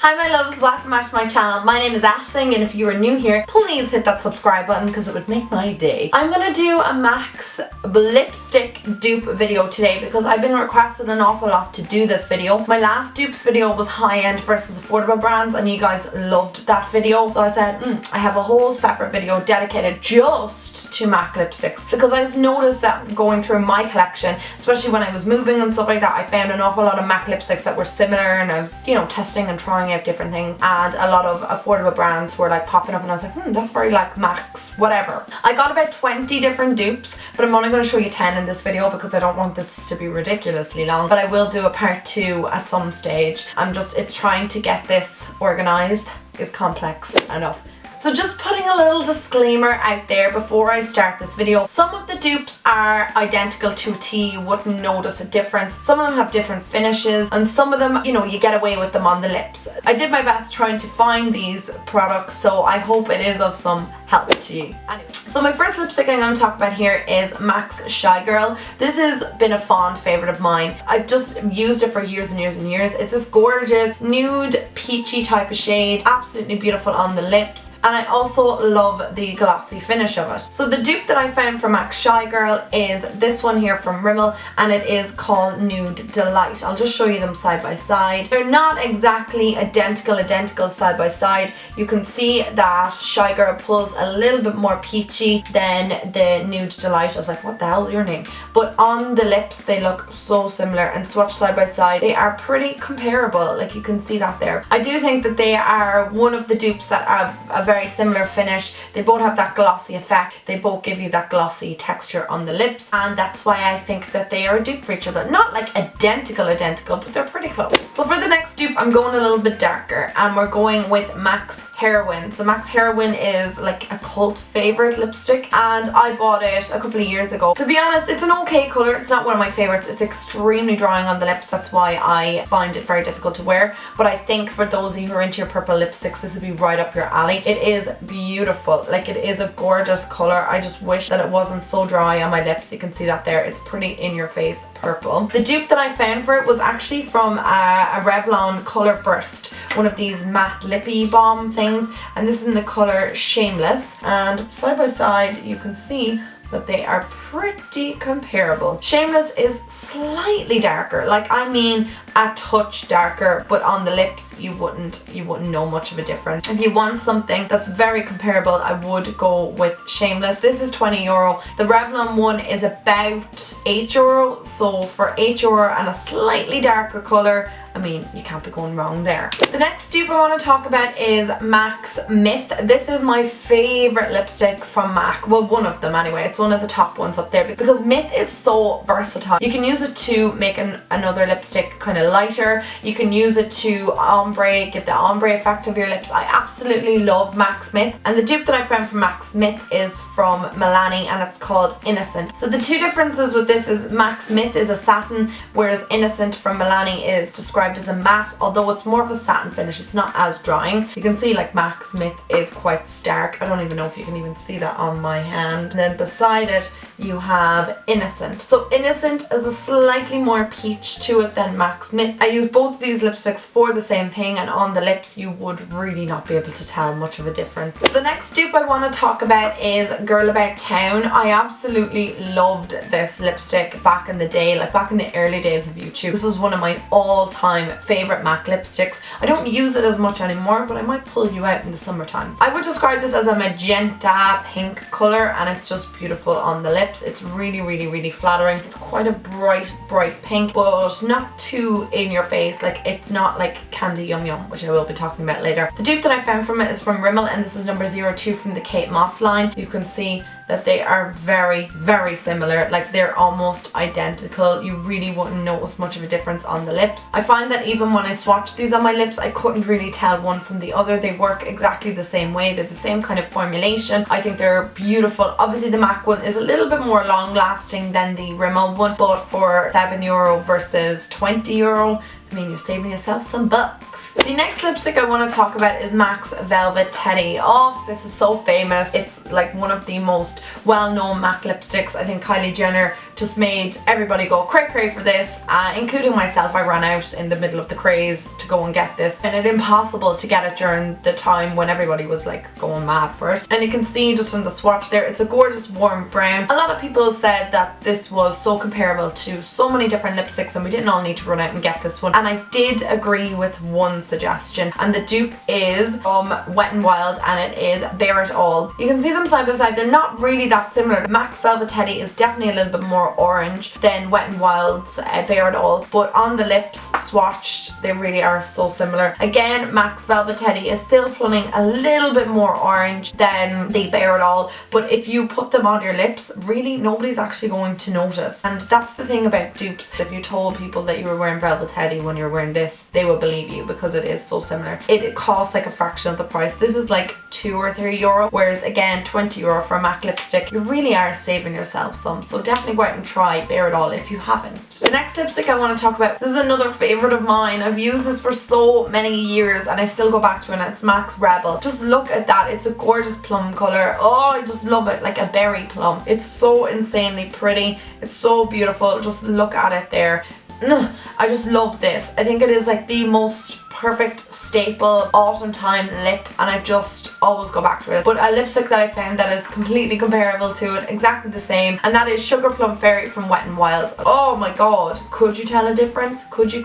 Hi my loves, welcome back to my channel. My name is Aisling and if you are new here, please hit that subscribe button because it would make my day. I'm going to do a MAC's lipstick dupe video today because I've been requested an awful lot to do this video. My last dupes video was high-end versus affordable brands and you guys loved that video. So I said, I have a whole separate video dedicated just to MAC lipsticks because I've noticed that going through my collection, especially when I was moving and stuff like that, I found an awful lot of MAC lipsticks that were similar and I was, testing and trying out different things, and a lot of affordable brands were like popping up and I was like, that's very like MAC's, whatever. I got about 20 different dupes, but I'm only going to show you 10 in this video because I don't want this to be ridiculously long, but I will do a part 2 at some stage. It's trying to get this organized is complex enough. So just putting a little disclaimer out there before I start this video. Some of the dupes are identical to a T, you wouldn't notice a difference. Some of them have different finishes and some of them, you get away with them on the lips. I did my best trying to find these products, so I hope it is of some help to you. Anyway, so my first lipstick I'm going to talk about here is MAC's Shy Girl. This has been a fond favorite of mine. I've just used it for years and years and years. It's this gorgeous nude peachy type of shade, absolutely beautiful on the lips, and I also love the glossy finish of it. So the dupe that I found for MAC's Shy Girl is this one here from Rimmel, and it is called Nude Delight. I'll just show you them side by side. They're not exactly identical side by side. You can see that Shy Girl pulls a little bit more peachy than the Nude Delight. I was like, what the hell's your name? But on the lips they look so similar, and swatched side by side they are pretty comparable, like you can see that there. I do think that they are one of the dupes that have a very similar finish. They both have that glossy effect, they both give you that glossy texture on the lips, and that's why I think that they are a dupe for each other. Not like identical, but they're pretty close. So for the next dupe I'm going a little bit darker and we're going with MAC's Heroine. So MAC's Heroine is like a cult favorite lipstick and I bought it a couple of years ago. To be honest, it's an okay color. It's not one of my favorites. It's extremely drying on the lips. That's why I find it very difficult to wear. But I think for those of you who are into your purple lipsticks, this would be right up your alley. It is beautiful. Like, it is a gorgeous color. I just wish that it wasn't so dry on my lips. You can see that there. It's pretty in your face purple. The dupe that I found for it was actually from a Revlon Color Burst, one of these matte lippy balm things, and this is in the color Shameless, and side by side you can see that they are pretty comparable. Shameless is slightly darker, like I mean a touch darker, but on the lips you wouldn't know much of a difference. If you want something that's very comparable, I would go with Shameless. This is €20. The Revlon one is about €8, so for €8 and a slightly darker color, I mean, you can't be going wrong there. The next dupe I want to talk about is MAC's Myth. This is my favorite lipstick from MAC. Well, one of them anyway. It's one of the top ones up there because Myth is so versatile. You can use it to make another lipstick kind of lighter. You can use it to ombre, give the ombre effect of your lips. I absolutely love MAC's Myth. And the dupe that I found from MAC's Myth is from Milani and it's called Innocent. So the two differences with this is MAC's Myth is a satin, whereas Innocent from Milani is described as a matte, although it's more of a satin finish. It's not as drying. You can see like MAC's Myth is quite stark. I don't even know if you can even see that on my hand. And then beside it you have Innocent. So Innocent is a slightly more peach to it than MAC's Myth. I use both of these lipsticks for the same thing, and on the lips you would really not be able to tell much of a difference. The next dupe I want to talk about is Girl About Town. I absolutely loved this lipstick back in the day, like back in the early days of YouTube. This was one of my all-time favorite MAC lipsticks. I don't use it as much anymore, but I might pull you out in the summertime. I would describe this as a magenta pink color and it's just beautiful on the lips. It's really flattering. It's quite a bright pink, but not too in your face. Like, it's not like Candy Yum Yum, which I will be talking about later. The dupe that I found from it is from Rimmel and this is number 02 from the Kate Moss line. You can see that they are very similar, like they're almost identical. You really wouldn't notice much of a difference on the lips. I find that even when I swatched these on my lips, I couldn't really tell one from the other. They work exactly the same way. They're the same kind of formulation. I think they're beautiful. Obviously the MAC one is a little bit more long lasting than the Rimmel one, but for €7 versus €20, I mean, you're saving yourself some bucks. The next lipstick I want to talk about is MAC's Velvet Teddy. Oh, this is so famous. It's like one of the most well-known MAC lipsticks. I think Kylie Jenner just made everybody go cray cray for this, including myself. I ran out in the middle of the craze to go and get this, and it's impossible to get it during the time when everybody was like going mad for it. And you can see just from the swatch there, it's a gorgeous warm brown. A lot of people said that this was so comparable to so many different lipsticks and we didn't all need to run out and get this one, and I did agree with one suggestion, and the dupe is from Wet n Wild and it is Bare It All. You can see them side by side. They're not really that similar. MAC's Velvet Teddy is definitely a little bit more orange than Wet n Wild's Bare It All, but on the lips swatched they really are so similar. Again, MAC's Velvet Teddy is still pulling a little bit more orange than the Bare It All, but if you put them on your lips, really nobody's actually going to notice. And that's the thing about dupes. If you told people that you were wearing Velvet Teddy when you're wearing this, they will believe you because it is so similar. It costs like a fraction of the price. This is like €2 or €3, whereas again €20 for a MAC lipstick. You really are saving yourself some, so definitely go out and try Bare It All if you haven't. The next lipstick I want to talk about, this is another favourite of mine. I've used this for so many years and I still go back to it, and it's MAC's Rebel. Just look at that. It's a gorgeous plum colour. Oh, I just love it, like a berry plum. It's so insanely pretty. It's so beautiful. Just look at it there. I just love this. I think it is like the most perfect staple autumn time lip, and I just always go back to it. But a lipstick that I found that is completely comparable to it, exactly the same, and that is Sugar Plum Fairy from Wet n Wild. Oh my god, could you tell a difference? Could you?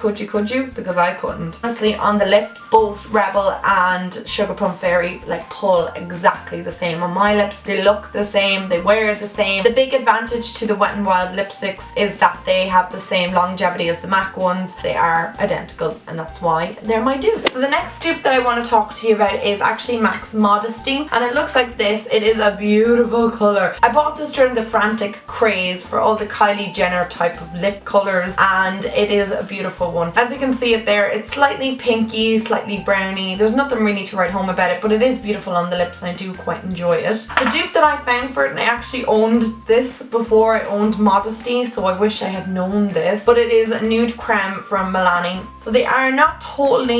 Because I couldn't. Honestly, on the lips, both Rebel and Sugar Plum Fairy like pull exactly the same on my lips. They look the same, they wear the same. The big advantage to the Wet n Wild lipsticks is that they have the same longevity as the MAC ones. They are identical, and that's why they're my dupe. So the next dupe that I want to talk to you about is actually MAC's Modesty, and it looks like this. It is a beautiful colour. I bought this during the frantic craze for all the Kylie Jenner type of lip colours, and it is a beautiful one. As you can see it there, it's slightly pinky, slightly browny. There's nothing really to write home about it, but it is beautiful on the lips and I do quite enjoy it. The dupe that I found for it, and I actually owned this before I owned Modesty, so I wish I had known this, but it is a nude creme from Milani. So they are not totally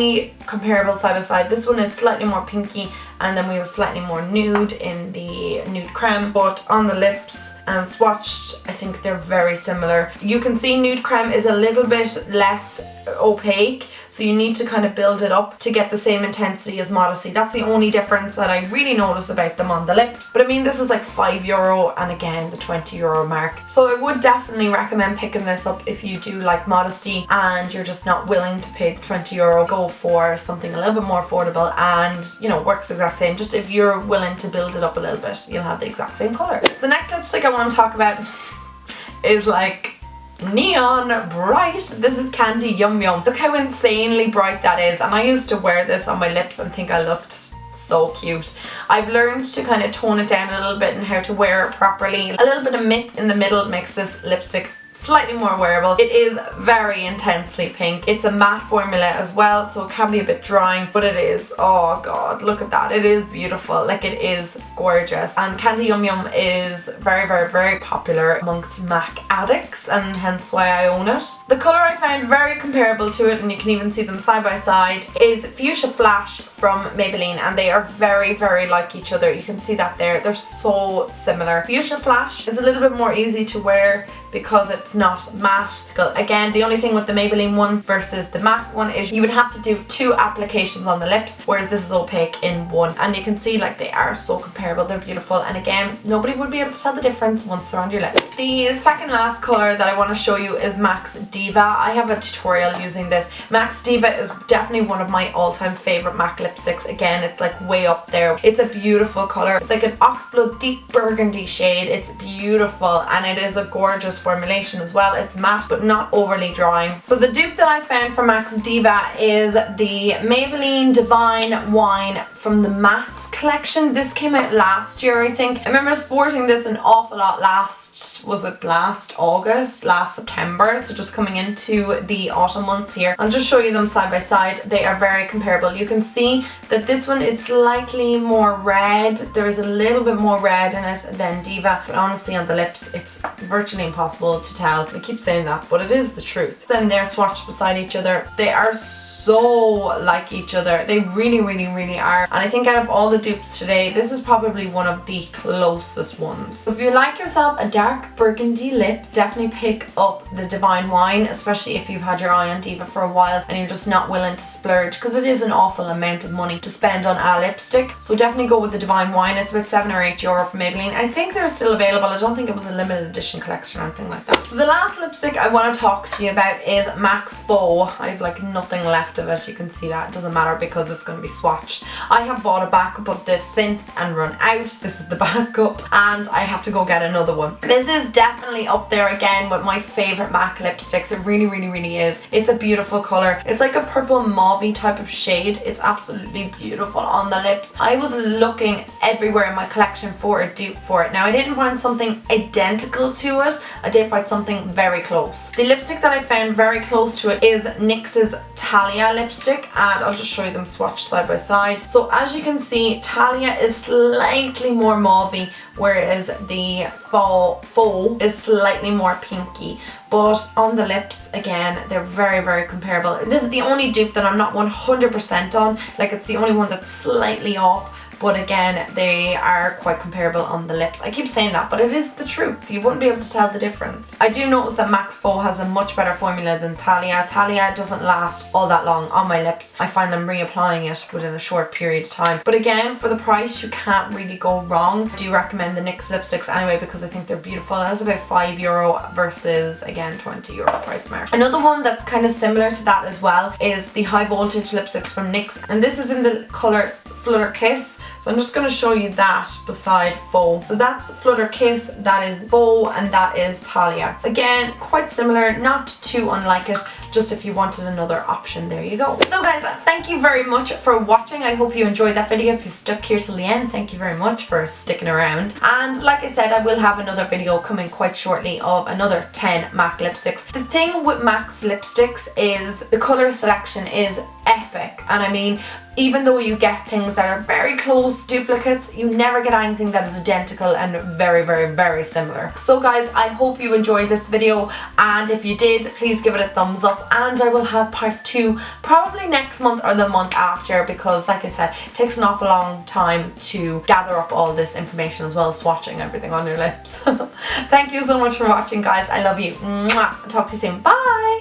comparable side by side. This one is slightly more pinky, and then we have slightly more nude in the nude creme, but on the lips and swatched, I think they're very similar. You can see nude creme is a little bit less opaque, so you need to kind of build it up to get the same intensity as Modesty. That's the only difference that I really notice about them on the lips. But I mean, this is like €5 and again the €20 mark. So I would definitely recommend picking this up if you do like Modesty and you're just not willing to pay the €20. Go for something a little bit more affordable and, you know, works the exact same. Just if you're willing to build it up a little bit, you'll have the exact same colour. So the next lipstick I want to talk about is like neon bright. This is Candy Yum Yum. Look how insanely bright that is, and I used to wear this on my lips and think I looked so cute. I've learned to kind of tone it down a little bit and how to wear it properly. A little bit of mint in the middle makes this lipstick slightly more wearable. It is very intensely pink. It's a matte formula as well, so it can be a bit drying, but it is, oh god, look at that. It is beautiful. Like, it is gorgeous. And Candy Yum Yum is very popular amongst MAC addicts, and hence why I own it. The colour I found very comparable to it, and you can even see them side by side, is Fuchsia Flash from Maybelline, and they are very like each other. You can see that there. They're so similar. Fuchsia Flash is a little bit more easy to wear because it's not matte. Again, the only thing with the Maybelline one versus the MAC one is you would have to do 2 applications on the lips, whereas this is opaque in 1. And you can see like they are so comparable. They're beautiful, and again, nobody would be able to tell the difference once they're on your lips. The second last colour that I want to show you is MAC's Diva. I have a tutorial using this. MAC's Diva is definitely one of my all-time favourite MAC lipsticks. Again, it's like way up there. It's a beautiful colour. It's like an oxblood deep burgundy shade. It's beautiful, and it is a gorgeous formulation as well. It's matte but not overly drying. So the dupe that I found for MAC's Diva is the Maybelline Divine Wine from the Mattes collection. This came out last year, I think. I remember sporting this an awful lot last August, last September, so just coming into the autumn months here. I'll just show you them side by side. They are very comparable. You can see that this one is slightly more red. There is a little bit more red in it than Diva, but honestly on the lips it's virtually impossible to tell. I keep saying that, but it is the truth. Then they're swatched beside each other. They are so like each other. They really, really, really are. And I think out of all the dupes today, this is probably one of the closest ones. So if you like yourself a dark burgundy lip, definitely pick up the Divine Wine, especially if you've had your eye on Diva for a while and you're just not willing to splurge, because it is an awful amount of money to spend on a lipstick. So definitely go with the Divine Wine. It's about €7 or €8 from Maybelline. I think they're still available. I don't think it was a limited edition collection or anything like that. So the last lipstick I want to talk to you about is MAC's Faux. I have like nothing left of it. You can see that. It doesn't matter because it's going to be swatched. I have bought a backup of this since and run out. This is the backup and I have to go get another one. This is definitely up there again with my favourite MAC lipsticks. It really, really, really is. It's a beautiful colour. It's like a purple mauve type of shade. It's absolutely beautiful on the lips. I was looking everywhere in my collection for a dupe for it. Now I didn't find something identical to it. I did find something very close. The lipstick that I found very close to it is NYX's Thalia lipstick, and I'll just show you them swatched side by side. So as you can see, Thalia is slightly more mauvey, whereas the faux is slightly more pinky. But on the lips, again, they're very, very comparable. This is the only dupe that I'm not 100% on. Like, it's the only one that's slightly off. But again, they are quite comparable on the lips. I keep saying that, but it is the truth. You wouldn't be able to tell the difference. I do notice that MAC's Faux has a much better formula than Thalia. Thalia doesn't last all that long on my lips. I find I'm reapplying it within a short period of time. But again, for the price, you can't really go wrong. I do recommend the NYX lipsticks anyway because I think they're beautiful. That's about €5 versus, again, €20 price mark. Another one that's kind of similar to that as well is the high voltage lipsticks from NYX. And this is in the colour Flutter Kiss. So I'm just going to show you that beside Faux. So that's Flutter Kiss, that is Faux, and that is Thalia. Again, quite similar, not too unlike it, just if you wanted another option, there you go. So guys, thank you very much for watching. I hope you enjoyed that video. If you stuck here till the end, thank you very much for sticking around. And like I said, I will have another video coming quite shortly of another 10 MAC lipsticks. The thing with MAC's lipsticks is the colour selection is epic, and I mean, even though you get things that are very close duplicates, you never get anything that is identical and very, very, very similar. So guys, I hope you enjoyed this video, and if you did, please give it a thumbs up, and I will have part 2 probably next month or the month after, because like I said, it takes an awful long time to gather up all this information as well as swatching everything on your lips. Thank you so much for watching guys. I love you. Mwah. Talk to you soon. Bye!